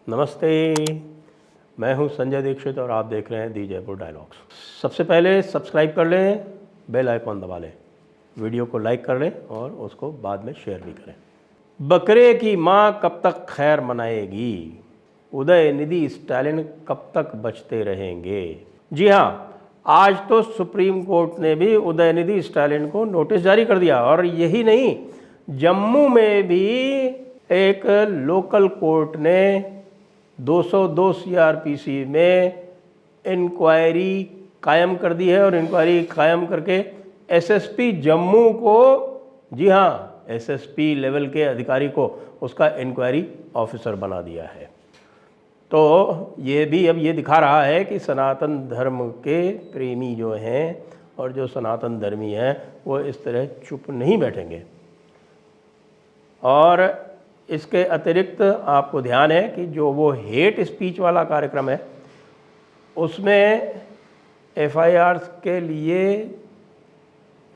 नमस्ते, मैं हूं संजय दीक्षित और आप देख रहे हैं दी जयपुर डायलॉग्स। सबसे पहले सब्सक्राइब कर लें, बेल आइकॉन दबा लें, वीडियो को लाइक कर लें और उसको बाद में शेयर भी करें। बकरे की माँ कब तक खैर मनाएगी, उदयनिधि स्टालिन कब तक बचते रहेंगे। जी हाँ, आज तो सुप्रीम कोर्ट ने भी उदयनिधि स्टालिन को नोटिस जारी कर दिया। और यही नहीं, जम्मू में भी एक लोकल कोर्ट ने 202 सीआरपीसी में इंक्वायरी कायम कर दी है और इंक्वायरी कायम करके एसएसपी जम्मू को, जी हाँ, एसएसपी लेवल के अधिकारी को उसका इंक्वायरी ऑफिसर बना दिया है। तो ये भी अब ये दिखा रहा है कि सनातन धर्म के प्रेमी जो हैं और जो सनातन धर्मी हैं वो इस तरह चुप नहीं बैठेंगे। और इसके अतिरिक्त आपको ध्यान है कि जो वो हेट स्पीच वाला कार्यक्रम है उसमें एफआईआर के लिए,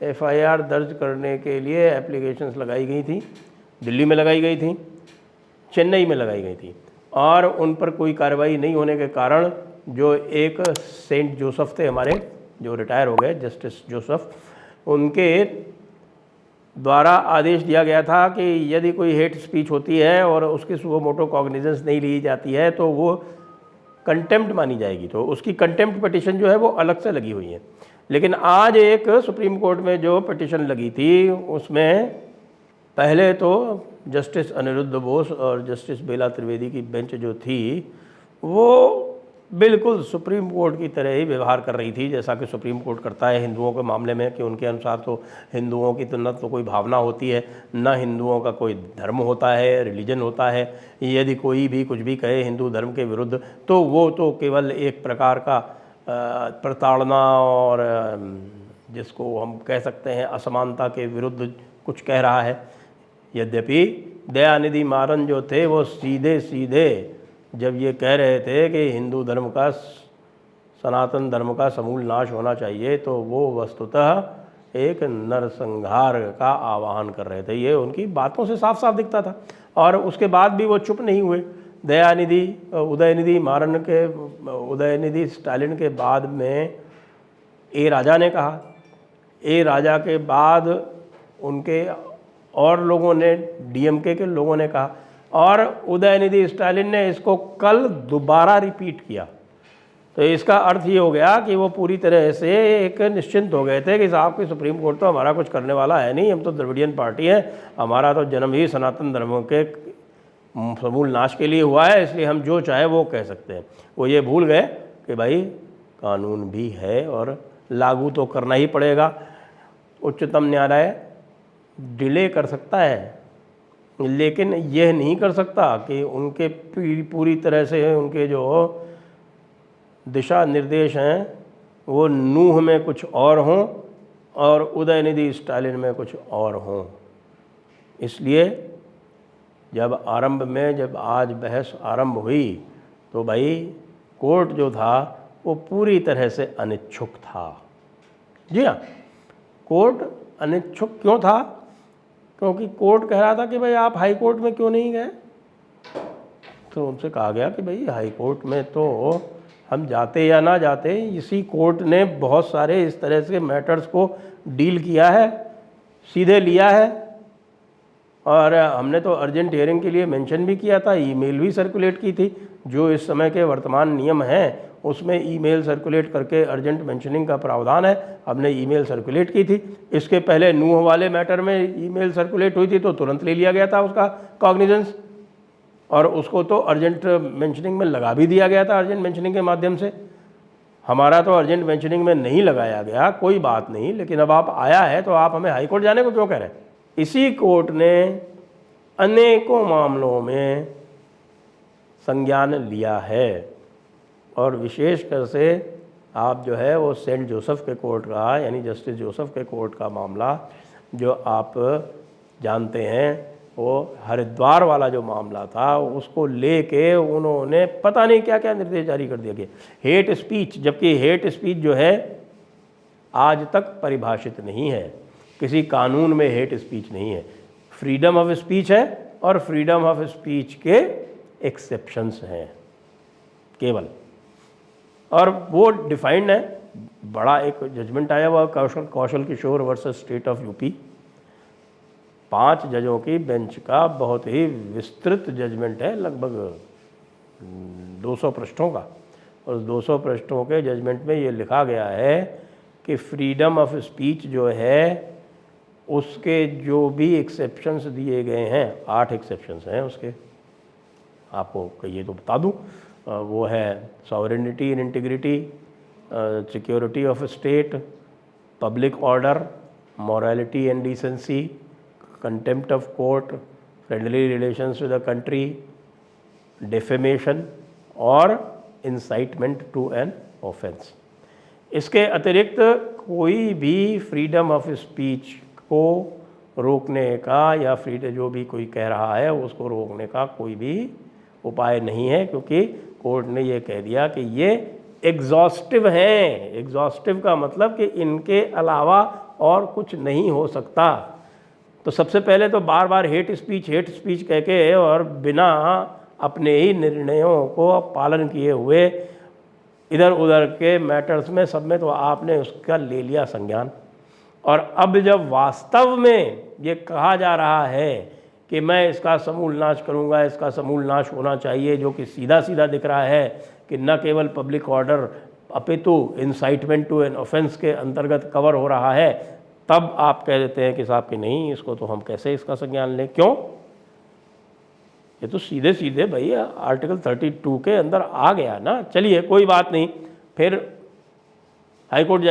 एफआईआर दर्ज करने के लिए एप्लीकेशंस लगाई गई थी। दिल्ली में लगाई गई थी, चेन्नई में लगाई गई थी और उन पर कोई कार्रवाई नहीं होने के कारण जो एक सेंट जोसेफ थे हमारे, जो रिटायर हो गए, जस्टिस जोसेफ, उनके द्वारा आदेश दिया गया था कि यदि कोई हेट स्पीच होती है और उसकी सुओ मोटो कॉग्निजेंस नहीं ली जाती है तो वो कंटेम्प्ट मानी जाएगी। तो उसकी कंटेम्प्ट पिटीशन जो है वो अलग से लगी हुई है। लेकिन आज एक सुप्रीम कोर्ट में जो पिटीशन लगी थी उसमें पहले तो जस्टिस अनिरुद्ध बोस और जस्टिस बेला त्रिवेदी की बेंच जो थी वो बिल्कुल सुप्रीम कोर्ट की तरह ही व्यवहार कर रही थी जैसा कि सुप्रीम कोर्ट करता है हिंदुओं के मामले में, कि उनके अनुसार तो हिंदुओं की तो न तो कोई भावना होती है, न हिंदुओं का कोई धर्म होता है, रिलीजन होता है। यदि कोई भी कुछ भी कहे हिंदू धर्म के विरुद्ध तो वो तो केवल एक प्रकार का प्रताड़ना और जिसको हम कह सकते हैं असमानता के विरुद्ध कुछ कह रहा है। यद्यपि दयानिधि मारन जो थे वो सीधे सीधे जब ये कह रहे थे कि हिंदू धर्म का, सनातन धर्म का समूल नाश होना चाहिए, तो वो वस्तुतः एक नरसंहार का आह्वान कर रहे थे। ये उनकी बातों से साफ साफ दिखता था। और उसके बाद भी वो चुप नहीं हुए। उदयनिधि स्टालिन के बाद में ए राजा ने कहा, ए राजा के बाद उनके और लोगों ने, डीएमके के लोगों ने कहा, और उदयनिधि स्टालिन ने इसको कल दोबारा रिपीट किया। तो इसका अर्थ ये हो गया कि वो पूरी तरह से एक निश्चिंत हो गए थे कि साहब की सुप्रीम कोर्ट तो हमारा कुछ करने वाला है नहीं, हम तो द्रविडियन पार्टी है, हमारा तो जन्म ही सनातन धर्म के समूल नाश के लिए हुआ है, इसलिए हम जो चाहे वो कह सकते हैं। वो ये भूल गए कि भाई कानून भी है और लागू तो करना ही पड़ेगा। उच्चतम न्यायालय डिले कर सकता है लेकिन यह नहीं कर सकता कि उनके पूरी तरह से उनके जो दिशा निर्देश हैं वो नूह में कुछ और हों और उदयनिधि स्टालिन में कुछ और हों। इसलिए जब आज बहस आरंभ हुई तो भाई कोर्ट जो था वो पूरी तरह से अनिच्छुक था। जी हाँ, कोर्ट अनिच्छुक क्यों था? क्योंकि कोर्ट कह रहा था कि भाई आप हाई कोर्ट में क्यों नहीं गए। तो उनसे कहा गया कि भाई हाई कोर्ट में तो हम जाते या ना जाते, इसी कोर्ट ने बहुत सारे इस तरह से मैटर्स को डील किया है, सीधे लिया है। और हमने तो अर्जेंट हियरिंग के लिए मेंशन भी किया था, ईमेल भी सर्कुलेट की थी। जो इस समय के वर्तमान नियम हैं उसमें ईमेल सर्कुलेट करके अर्जेंट मेंशनिंग का प्रावधान है, हमने ईमेल सर्कुलेट की थी। इसके पहले नूह वाले मैटर में ईमेल सर्कुलेट हुई थी तो तुरंत ले लिया गया था उसका कॉग्निजेंस, और उसको तो अर्जेंट मेंशनिंग में लगा भी दिया गया था अर्जेंट मेंशनिंग के माध्यम से। हमारा तो अर्जेंट मेंशनिंग में नहीं लगाया गया, कोई बात नहीं, लेकिन अब आप आया है तो आप हमें हाई कोर्ट जाने को क्यों कह रहे हैं। इसी कोर्ट ने अनेकों मामलों में संज्ञान लिया है और विशेषकर से आप जो है वो सेंट जोसेफ के कोर्ट का, यानी जस्टिस जोसेफ के कोर्ट का मामला जो आप जानते हैं, वो हरिद्वार वाला जो मामला था उसको लेके उन्होंने पता नहीं क्या क्या निर्देश जारी कर दिया गया। हेट स्पीच, जबकि हेट स्पीच जो है आज तक परिभाषित नहीं है, किसी कानून में हेट स्पीच नहीं है। फ्रीडम ऑफ स्पीच है और फ्रीडम ऑफ स्पीच के एक्सेप्शंस हैं केवल, और वो डिफाइंड है। बड़ा एक जजमेंट आया हुआ Kaushal Kishore versus state of UP, 5 जजों की बेंच का बहुत ही विस्तृत जजमेंट है, लगभग 200 पृष्ठों का। उस 200 पृष्ठों के जजमेंट में ये लिखा गया है कि फ्रीडम ऑफ स्पीच जो है उसके जो भी एक्सेप्शंस दिए गए हैं, 8 एक्सेप्शंस हैं उसके, आपको कहिए तो बता दूं। वो है sovereignty and integrity, security of state, public order, morality and decency, contempt of court, friendly relations with the country, defamation और इंसाइटमेंट टू एन ऑफेंस। इसके अतिरिक्त कोई भी फ्रीडम ऑफ स्पीच को रोकने का या फ्रीडम जो भी कोई कह रहा है उसको रोकने का कोई भी उपाय नहीं है, क्योंकि कोर्ट ने ये कह दिया कि ये एग्जॉस्टिव हैं। एग्जॉस्टिव का मतलब कि इनके अलावा और कुछ नहीं हो सकता। तो सबसे पहले तो बार बार हेट स्पीच कह के और बिना अपने ही निर्णयों को पालन किए हुए इधर उधर के मैटर्स में सब में तो आपने उसका ले लिया संज्ञान। और अब जब वास्तव में ये कहा जा रहा है कि मैं इसका समूल नाश करूंगा, इसका समूल नाश होना चाहिए, जो कि सीधा सीधा दिख रहा है कि न केवल पब्लिक ऑर्डर अपितु इंसाइटमेंट टू एन ऑफेंस के अंतर्गत कवर हो रहा है, तब आप कह देते हैं कि साहब कि नहीं, इसको तो हम कैसे इसका संज्ञान लें। क्यों? ये तो सीधे सीधे भाई आर्टिकल 32 के अंदर आ गया ना। चलिए कोई बात नहीं, फिर हाईकोर्ट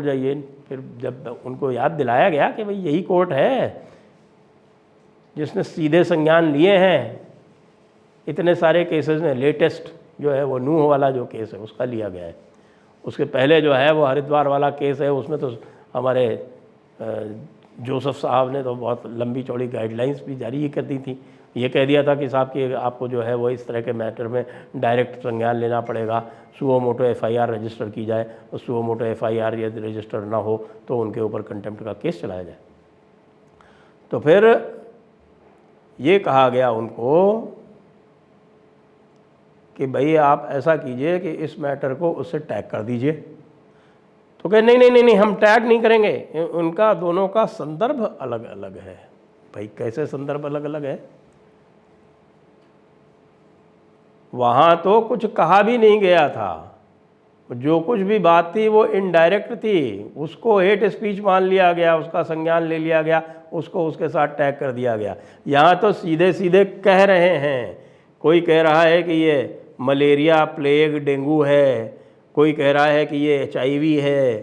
जाइए। फिर जब उनको याद दिलाया गया कि भाई यही कोर्ट है जिसने सीधे संज्ञान लिए हैं इतने सारे केसेस में, लेटेस्ट जो है वो नूह वाला जो केस है उसका लिया गया है। उसके पहले जो है वो हरिद्वार वाला केस है, उसमें तो हमारे जोसेफ साहब ने तो बहुत लंबी चौड़ी गाइडलाइंस भी जारी कर दी थी। ये कह दिया था कि साहब कि आपको जो है वो इस तरह के मैटर में डायरेक्ट संज्ञान लेना पड़ेगा, सुओ मोटो FIR रजिस्टर की जाए, और सुओ मोटो FIR यदि रजिस्टर ना हो तो उनके ऊपर कंटेम्प्ट का केस चलाया जाए। तो फिर ये कहा गया उनको कि भाई आप ऐसा कीजिए कि इस मैटर को उससे टैग कर दीजिए। तो कहे नहीं, हम टैग नहीं करेंगे, उनका दोनों का संदर्भ अलग अलग है। भाई कैसे संदर्भ अलग अलग है? वहाँ तो कुछ कहा भी नहीं गया था, जो कुछ भी बात थी वो इनडायरेक्ट थी, उसको हेट स्पीच मान लिया गया, उसका संज्ञान ले लिया गया, उसको उसके साथ टैग कर दिया गया। यहाँ तो सीधे सीधे कह रहे हैं, कोई कह रहा है कि ये मलेरिया, प्लेग, डेंगू है, कोई कह रहा है कि ये HIV है,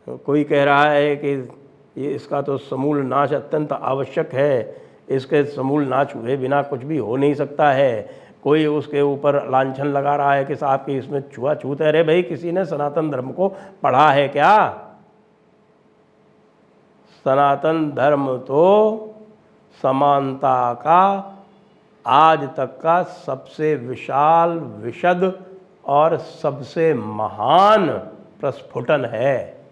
कोई कह रहा है कि ये इसका तो समूल नाश अत्यंत आवश्यक है, इसके समूल नाश हुए बिना कुछ भी हो नहीं सकता है। कोई उसके ऊपर लांछन लगा रहा है कि साहब कि इसमें छुआछूत है। अरे भाई, किसी ने सनातन धर्म को पढ़ा है क्या? सनातन धर्म तो समानता का आज तक का सबसे विशाल, विशद और सबसे महान प्रस्फुटन है।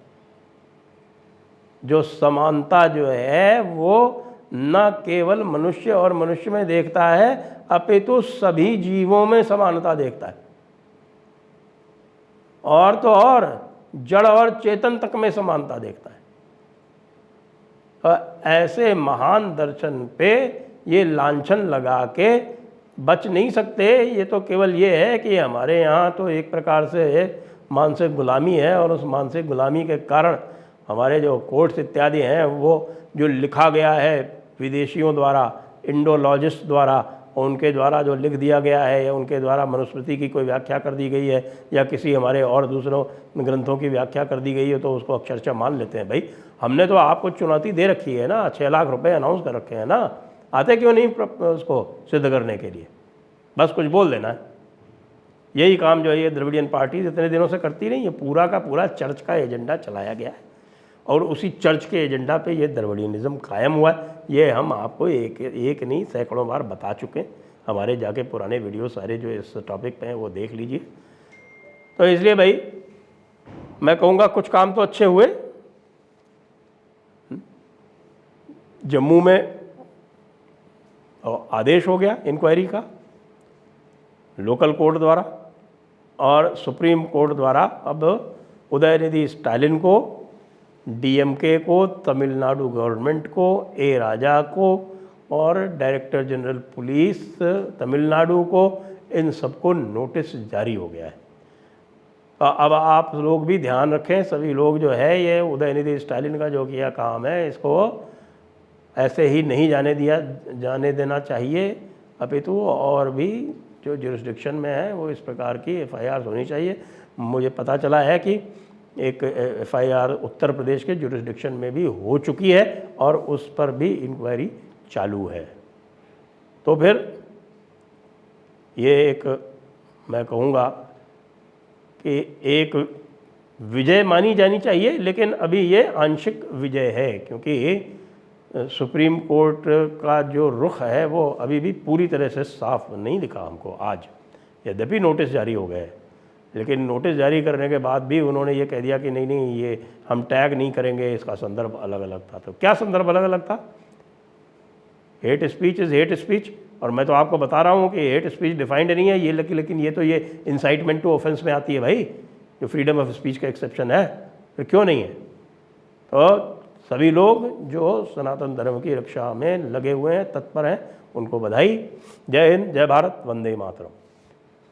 जो समानता जो है वो न केवल मनुष्य और मनुष्य में देखता है, अपितु सभी जीवों में समानता देखता है, और तो और जड़ और चेतन तक में समानता देखता है। और ऐसे महान दर्शन पे ये लांछन लगा के बच नहीं सकते। ये तो केवल ये है कि हमारे यहाँ तो एक प्रकार से मानसिक गुलामी है, और उस मानसिक गुलामी के कारण हमारे जो कोर्ट्स इत्यादि हैं वो जो लिखा गया है विदेशियों द्वारा, इंडोलॉजिस्ट द्वारा, उनके द्वारा जो लिख दिया गया है, या उनके द्वारा मनुस्मृति की कोई व्याख्या कर दी गई है, या किसी हमारे और दूसरों ग्रंथों की व्याख्या कर दी गई है, तो उसको अक्षरशः मान लेते हैं। भाई हमने तो आपको चुनौती दे रखी है ना, 6 लाख रुपए अनाउंस कर रखे हैं ना, आते क्यों नहीं उसको सिद्ध करने के लिए? बस कुछ बोल देना है। यही काम जो है ये द्रविडियन पार्टीज इतने दिनों से करती रही है। पूरा का पूरा चर्च का एजेंडा चलाया गया है, और उसी चर्च के एजेंडा पे ये द्रविडियनिज्म कायम हुआ है। ये हम आपको एक नहीं सैकड़ों बार बता चुके हैं। हमारे जाके पुराने वीडियो सारे जो इस टॉपिक पे हैं वो देख लीजिए। तो इसलिए भाई मैं कहूँगा कुछ काम तो अच्छे हुए। जम्मू में आदेश हो गया इंक्वायरी का, लोकल कोर्ट द्वारा और सुप्रीम कोर्ट द्वारा अब उदयनिधि स्टालिन को, डीएमके को, तमिलनाडु गवर्नमेंट को, ए राजा को और डायरेक्टर जनरल पुलिस तमिलनाडु को, इन सबको नोटिस जारी हो गया है। अब आप लोग भी ध्यान रखें, सभी लोग जो है ये उदयनिधि स्टालिन का जो किया काम है इसको ऐसे ही नहीं जाने देना चाहिए, अपितु और भी जो जुरिस्डिक्शन में है वो इस प्रकार की एफआईआर होनी चाहिए। मुझे पता चला है कि एक एफआईआर उत्तर प्रदेश के जुरिस्डिक्शन में भी हो चुकी है और उस पर भी इंक्वायरी चालू है। तो फिर ये एक मैं कहूँगा कि एक विजय मानी जानी चाहिए, लेकिन अभी ये आंशिक विजय है, क्योंकि सुप्रीम कोर्ट का जो रुख है वो अभी भी पूरी तरह से साफ नहीं दिखा हमको आज। यद्यपि नोटिस जारी हो गए, लेकिन नोटिस जारी करने के बाद भी उन्होंने ये कह दिया कि नहीं ये हम टैग नहीं करेंगे, इसका संदर्भ अलग अलग था। तो क्या संदर्भ अलग अलग था? Hate speech is hate speech, और मैं तो आपको बता रहा हूँ कि हेट स्पीच डिफाइंड नहीं है ये, लेकिन ये तो ये इंसाइटमेंट टू ऑफेंस में आती है भाई, जो फ्रीडम ऑफ स्पीच का एक्सेप्शन है, फिर क्यों नहीं है? तो सभी लोग जो सनातन धर्म की रक्षा में लगे हुए हैं, तत्पर हैं, उनको बधाई। जय हिंद, जय भारत, वंदे मातरम।